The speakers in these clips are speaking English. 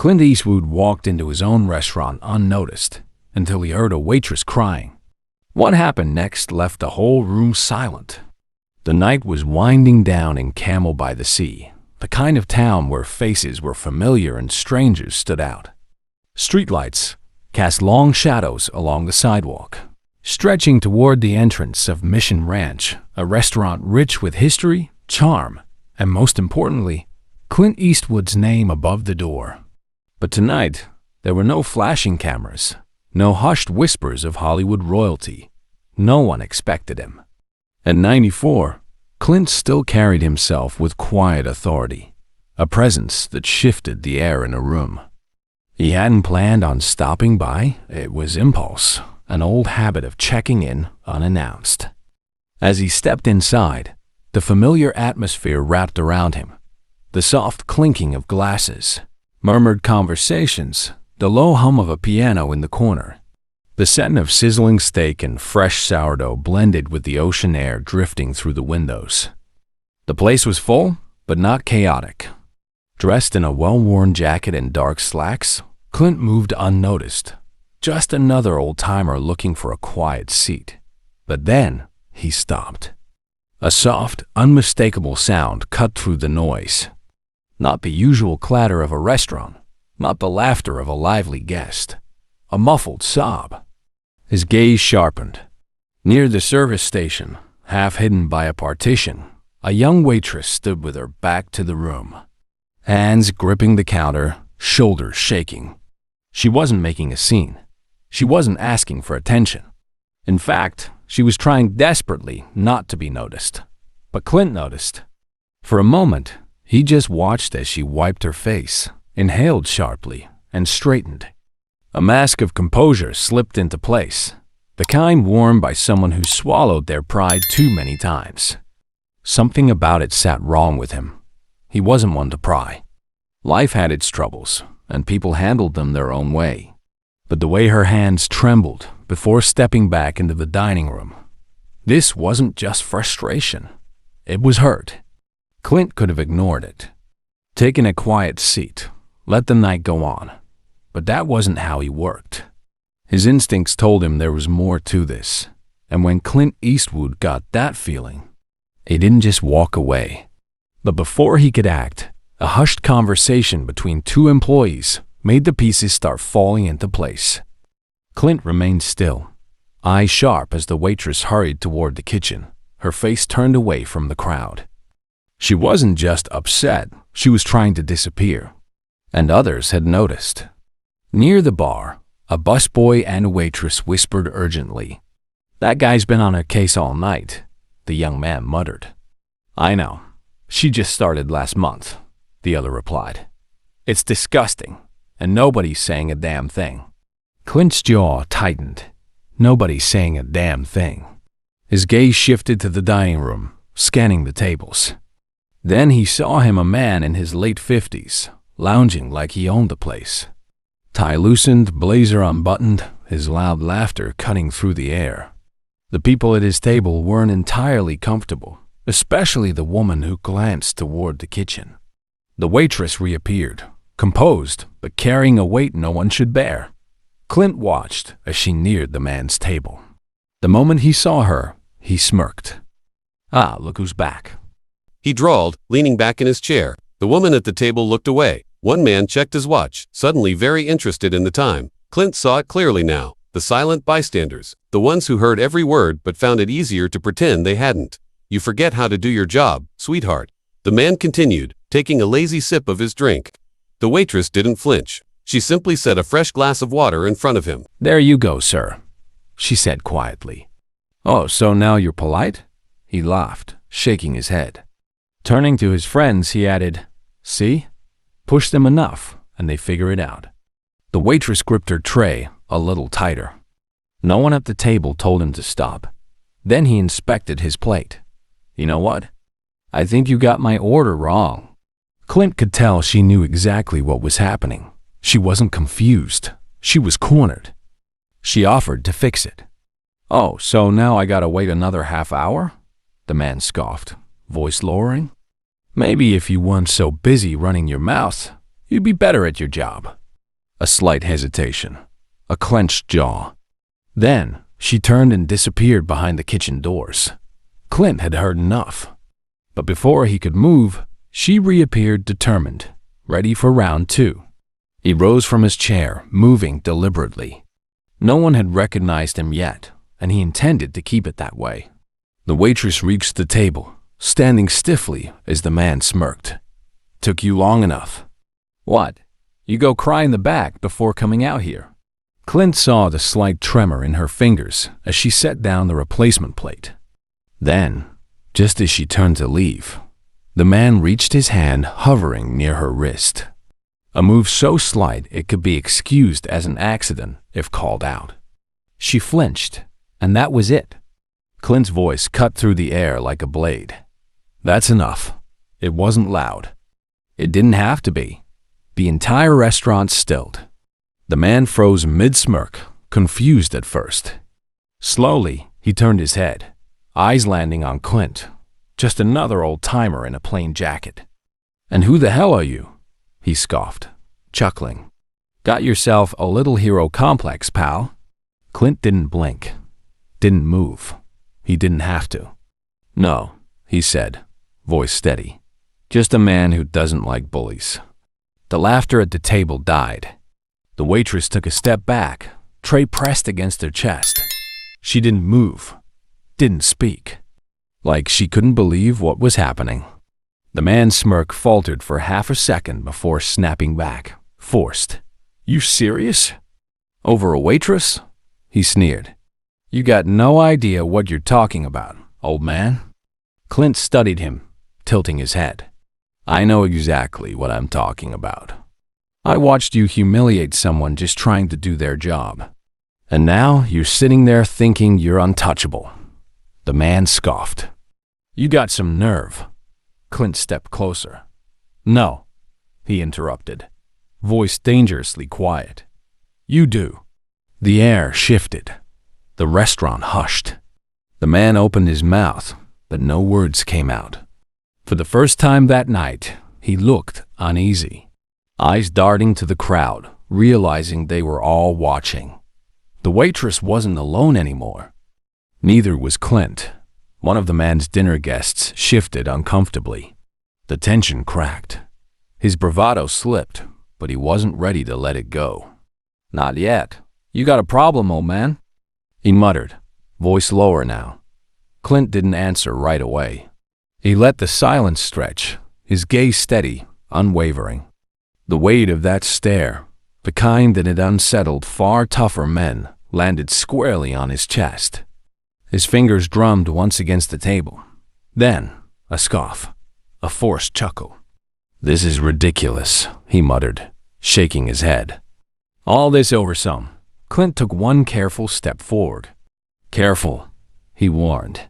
Clint Eastwood walked into his own restaurant unnoticed until he heard a waitress crying. What happened next left the whole room silent. The night was winding down in Camel by the Sea, the kind of town where faces were familiar and strangers stood out. Streetlights cast long shadows along the sidewalk, stretching toward the entrance of Mission Ranch, a restaurant rich with history, charm, and most importantly, Clint Eastwood's name above the door. But tonight, there were no flashing cameras, no hushed whispers of Hollywood royalty. No one expected him. At 94, Clint still carried himself with quiet authority, a presence that shifted the air in a room. He hadn't planned on stopping by. It was impulse, an old habit of checking in unannounced. As he stepped inside, the familiar atmosphere wrapped around him. The soft clinking of glasses, murmured conversations, the low hum of a piano in the corner. The scent of sizzling steak and fresh sourdough blended with the ocean air drifting through the windows. The place was full, but not chaotic. Dressed in a well-worn jacket and dark slacks, Clint moved unnoticed, just another old-timer looking for a quiet seat. But then he stopped. A soft, unmistakable sound cut through the noise. Not the usual clatter of a restaurant, not the laughter of a lively guest. A muffled sob. His gaze sharpened. Near the service station, half hidden by a partition, a young waitress stood with her back to the room. Hands gripping the counter, shoulders shaking. She wasn't making a scene. She wasn't asking for attention. In fact, she was trying desperately not to be noticed. But Clint noticed. For a moment, he just watched as she wiped her face, inhaled sharply, and straightened. A mask of composure slipped into place, the kind worn by someone who swallowed their pride too many times. Something about it sat wrong with him. He wasn't one to pry. Life had its troubles, and people handled them their own way. But the way her hands trembled before stepping back into the dining room, this wasn't just frustration. It was hurt. Clint could have ignored it, taken a quiet seat, let the night go on. But that wasn't how he worked. His instincts told him there was more to this, and when Clint Eastwood got that feeling, he didn't just walk away. But before he could act, a hushed conversation between two employees made the pieces start falling into place. Clint remained still, eyes sharp as the waitress hurried toward the kitchen, her face turned away from the crowd. She wasn't just upset, she was trying to disappear, and others had noticed. Near the bar, a busboy and a waitress whispered urgently. "That guy's been on her case all night," the young man muttered. "I know. She just started last month," the other replied. "It's disgusting, and nobody's saying a damn thing." Clint's jaw tightened. Nobody's saying a damn thing. His gaze shifted to the dining room, scanning the tables. Then he saw him a man in his late 50s, lounging like he owned the place. Tie loosened, blazer unbuttoned, his loud laughter cutting through the air. The people at his table weren't entirely comfortable, especially the woman who glanced toward the kitchen. The waitress reappeared, composed, but carrying a weight no one should bear. Clint watched as she neared the man's table. The moment he saw her, he smirked. "Ah, look who's back," he drawled, leaning back in his chair. The woman at the table looked away. One man checked his watch, suddenly very interested in the time. Clint saw it clearly now. The silent bystanders, the ones who heard every word but found it easier to pretend they hadn't. "You forget how to do your job, sweetheart," the man continued, taking a lazy sip of his drink. The waitress didn't flinch. She simply set a fresh glass of water in front of him. "There you go, sir," she said quietly. "Oh, so now you're polite?" He laughed, shaking his head. Turning to his friends, he added, "See? Push them enough, and they figure it out." The waitress gripped her tray a little tighter. No one at the table told him to stop. Then he inspected his plate. "You know what? I think you got my order wrong." Clint could tell she knew exactly what was happening. She wasn't confused. She was cornered. She offered to fix it. "Oh, so now I gotta wait another half hour?" The man scoffed, voice lowering. "Maybe if you weren't so busy running your mouth, You'd be better at your job." A slight hesitation, a clenched jaw. Then she turned and disappeared behind the kitchen doors. Clint had heard enough. But before he could move, she reappeared determined, ready for round two. He rose from his chair, moving deliberately. No one had recognized him yet, and he intended to keep it that way. The waitress reached the table, standing stiffly as the man smirked. "Took you long enough." "What? You go cry in the back before coming out here." Clint saw the slight tremor in her fingers as she set down the replacement plate. Then, just as she turned to leave, the man reached his hand hovering near her wrist. A move so slight it could be excused as an accident if called out. She flinched, and that was it. Clint's voice cut through the air like a blade. "That's enough." It wasn't loud. It didn't have to be. The entire restaurant stilled. The man froze mid-smirk, confused at first. Slowly, he turned his head, eyes landing on Clint, just another old-timer in a plain jacket. "And who the hell are you?" he scoffed, chuckling. "Got yourself a little hero complex, pal." Clint didn't blink, didn't move. He didn't have to. "No," he said, voice steady. "Just a man who doesn't like bullies." The laughter at the table died. The waitress took a step back, tray pressed against her chest. She didn't move, didn't speak, like she couldn't believe what was happening. The man's smirk faltered for half a second before snapping back, forced. "You serious? Over a waitress?" he sneered. "You got no idea what you're talking about, old man." Clint studied him, tilting his head. "I know exactly what I'm talking about. I watched you humiliate someone just trying to do their job. And now you're sitting there thinking you're untouchable." The man scoffed. "You got some nerve." Clint stepped closer. "No," he interrupted, voice dangerously quiet. "You do." The air shifted. The restaurant hushed. The man opened his mouth, but no words came out. For the first time that night, he looked uneasy, eyes darting to the crowd, realizing they were all watching. The waitress wasn't alone anymore. Neither was Clint. One of the man's dinner guests shifted uncomfortably. The tension cracked. His bravado slipped, but he wasn't ready to let it go. "Not yet. You got a problem, old man," he muttered, voice lower now. Clint didn't answer right away. He let the silence stretch, his gaze steady, unwavering. The weight of that stare, the kind that had unsettled far tougher men, landed squarely on his chest. His fingers drummed once against the table. Then, a scoff, a forced chuckle. "This is ridiculous," he muttered, shaking his head. "All this over some." Clint took one careful step forward. "Careful," he warned.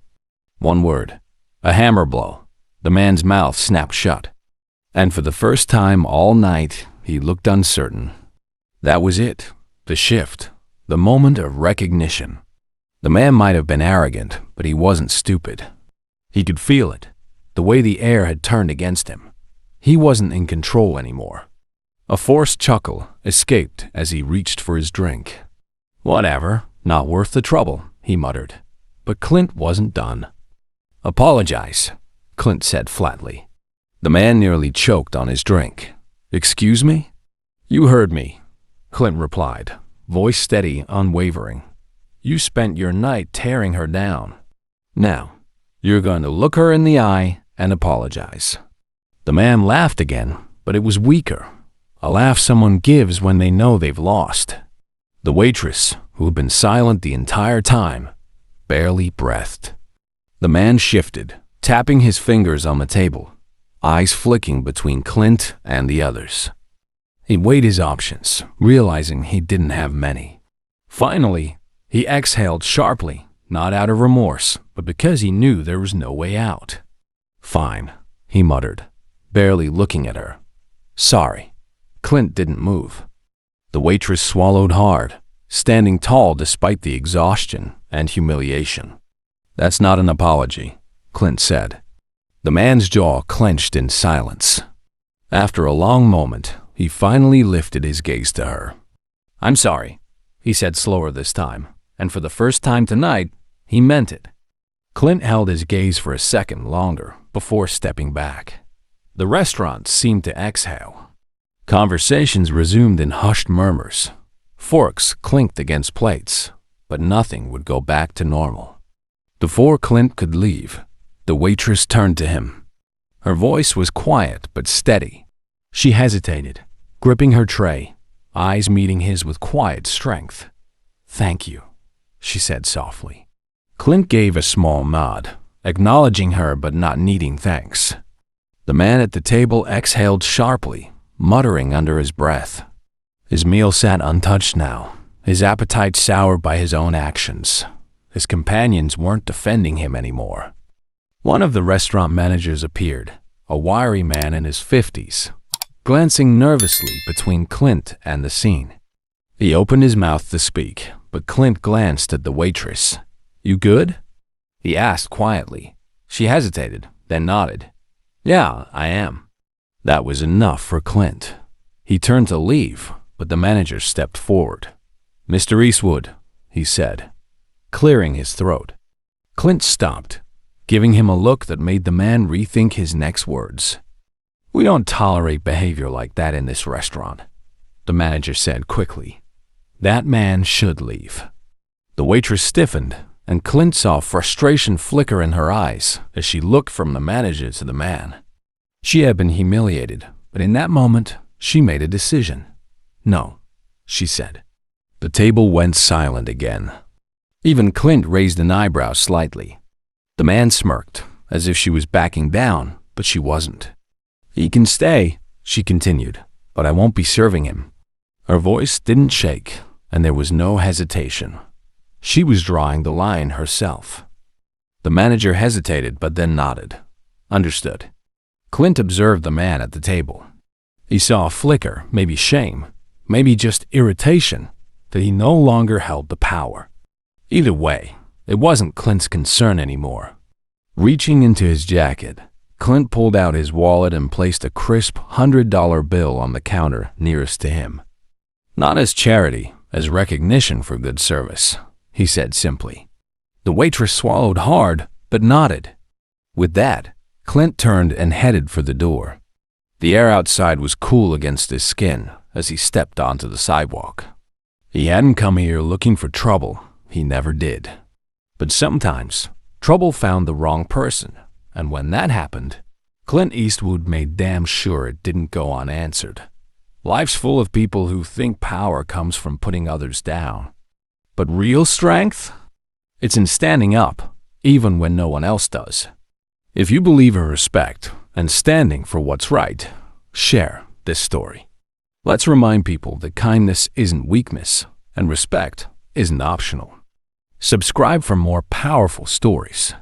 One word, a hammer blow. The man's mouth snapped shut. And for the first time all night, he looked uncertain. That was it, the shift, the moment of recognition. The man might have been arrogant, but he wasn't stupid. He could feel it, the way the air had turned against him. He wasn't in control anymore. A forced chuckle escaped as he reached for his drink. "Whatever, not worth the trouble," he muttered. But Clint wasn't done. "Apologize," Clint said flatly. The man nearly choked on his drink. "Excuse me?" "You heard me," Clint replied, voice steady, unwavering. "You spent your night tearing her down. Now, you're going to look her in the eye and apologize." The man laughed again, but it was weaker. A laugh someone gives when they know they've lost. The waitress, who had been silent the entire time, barely breathed. The man shifted, tapping his fingers on the table, eyes flicking between Clint and the others. He weighed his options, realizing he didn't have many. Finally, he exhaled sharply, not out of remorse, but because he knew there was no way out. "Fine," he muttered, barely looking at her. "Sorry." Clint didn't move. The waitress swallowed hard, standing tall despite the exhaustion and humiliation. "That's not an apology," Clint said. The man's jaw clenched in silence. After a long moment, he finally lifted his gaze to her. "I'm sorry," he said slower this time, and for the first time tonight, he meant it. Clint held his gaze for a second longer before stepping back. The restaurant seemed to exhale. Conversations resumed in hushed murmurs. Forks clinked against plates, but nothing would go back to normal. Before Clint could leave, the waitress turned to him. Her voice was quiet but steady. She hesitated, gripping her tray, eyes meeting his with quiet strength. "Thank you," she said softly. Clint gave a small nod, acknowledging her but not needing thanks. The man at the table exhaled sharply, muttering under his breath. His meal sat untouched now, his appetite soured by his own actions. His companions weren't defending him anymore. One of the restaurant managers appeared, a wiry man in his 50s, glancing nervously between Clint and the scene. He opened his mouth to speak, but Clint glanced at the waitress. "You good?" he asked quietly. She hesitated, then nodded. "Yeah, I am." That was enough for Clint. He turned to leave, but the manager stepped forward. "Mr. Eastwood," he said, clearing his throat. Clint stopped, giving him a look that made the man rethink his next words. "We don't tolerate behavior like that in this restaurant," the manager said quickly. "That man should leave." The waitress stiffened, and Clint saw frustration flicker in her eyes as she looked from the manager to the man. She had been humiliated, but in that moment, she made a decision. "No," she said. The table went silent again. Even Clint raised an eyebrow slightly. The man smirked, as if she was backing down, but she wasn't. "He can stay," she continued, "but I won't be serving him." Her voice didn't shake, and there was no hesitation. She was drawing the line herself. The manager hesitated but then nodded. "Understood." Clint observed the man at the table. He saw a flicker, maybe shame, maybe just irritation, that he no longer held the power. Either way, it wasn't Clint's concern anymore. Reaching into his jacket, Clint pulled out his wallet and placed a crisp $100 bill on the counter nearest to him. "Not as charity, as recognition for good service," he said simply. The waitress swallowed hard, but nodded. With that, Clint turned and headed for the door. The air outside was cool against his skin as he stepped onto the sidewalk. He hadn't come here looking for trouble, he never did. But sometimes, trouble found the wrong person, and when that happened, Clint Eastwood made damn sure it didn't go unanswered. Life's full of people who think power comes from putting others down. But real strength? It's in standing up, even when no one else does. If you believe in respect and standing for what's right, share this story. Let's remind people that kindness isn't weakness and respect isn't optional. Subscribe for more powerful stories.